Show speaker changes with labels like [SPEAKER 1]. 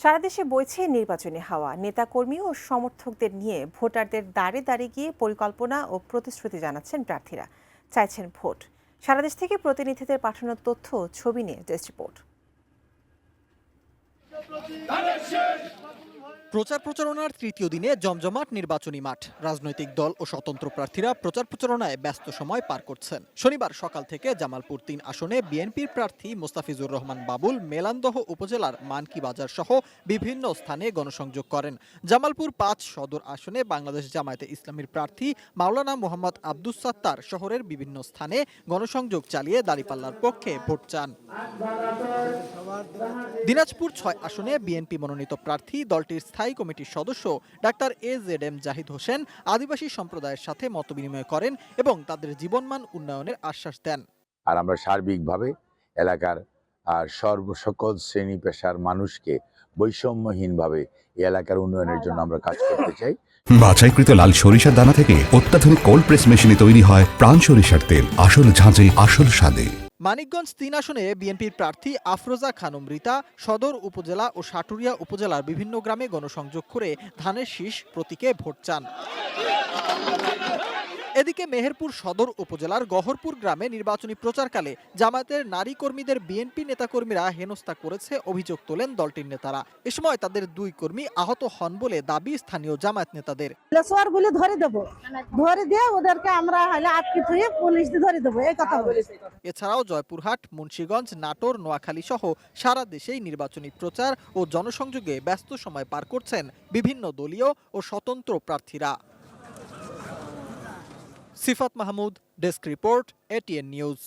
[SPEAKER 1] সারা দেশে বইছে নির্বাচনী হাওয়া। নেতাকর্মী ও সমর্থকদের নিয়ে ভোটারদের দাঁড়ে দাঁড়ে গিয়ে পরিকল্পনা ও প্রতিশ্রুতি জানাচ্ছেন প্রার্থীরা। চাইছেন ভোট। সারা দেশ থেকে প্রতিনিধিদের পাঠানো তথ্য ছবি নিয়ে ডেস্ক রিপোর্ট।
[SPEAKER 2] প্রচার প্রচারণার তৃতীয় দিনে জমজমাট নির্বাচনী মাঠ। রাজনৈতিক দল ও স্বতন্ত্র প্রার্থীরা প্রচার প্রচারণায় ব্যস্ত সময় পার করছেন। শনিবার সকাল থেকে জামালপুর ৩ আসনে বিএনপির প্রার্থী মোস্তাফিজুর রহমান বাবুল মেলান্দহ উপজেলার মানকি বাজার সহ বিভিন্ন স্থানে গণসংযোগ করেন। জামালপুর ৫ সদর আসনে বাংলাদেশ জামায়াতে ইসলামীর প্রার্থী মাওলানা মোহাম্মদ আব্দুস সাত্তার শহরের বিভিন্ন স্থানে গণসংযোগ চালিয়ে দাঁড়িপাল্লার পক্ষে ভোট চান। দিনাজপুর ৬ আসনে বিএনপি মনোনীত প্রার্থী দলটির স্থায়ী কমিটির সদস্য ডাক্তার AZM জাহিদ হোসেন আদিবাসী সম্প্রদায়ের সাথে মতবিনিময় করেন এবং তাদের জীবনমান উন্নয়নের আশ্বাস দেন।
[SPEAKER 3] আর আমরা সার্বিকভাবে এলাকার সকল শ্রেণী পেশার মানুষকে বৈষম্যহীনভাবে এই এলাকার উন্নয়নের জন্য আমরা কাজ করতে চাই।
[SPEAKER 4] বাছাইকৃত লাল সরিষার দানা থেকে অত্যাধুনিক কোল্ড প্রেস মেশিনে তৈরি হয় প্রাণ সরিষার তেল, আসল ঝাঁঝে আসল স্বাদে।
[SPEAKER 2] মানিকগঞ্জ ৩ আসনে বিএনপির প্রার্থী আফরোজা খানম রীতা সদর উপজেলা ও সাটুরিয়া উপজেলার বিভিন্ন গ্রামে গণসংযোগ করে ধানের শীষ প্রতীকে ভোট চান। এদিকে মেহেরপুর সদর উপজেলার গহরপুর গ্রামে নির্বাচনী প্রচারকালে জামায়াতের নারী কর্মীদের বিএনপি নেতাকর্মীরা হেনস্থা করেছে অভিযোগ তোলেন দলটির নেতারা। এ সময় তাদের ২ কর্মী আহত হন বলে দাবি স্থানীয় জামায়াত নেতাদের। এছাড়াও জয়পুরহাট, মুন্সিগঞ্জ, নাটোর, নোয়াখালী সহ সারা দেশেই নির্বাচনী প্রচার ও জনসংযোগে ব্যস্ত সময় পার করছেন বিভিন্ন দলীয় ও স্বতন্ত্র প্রার্থীরা। Sifat Mahmud, desk report, ATN news.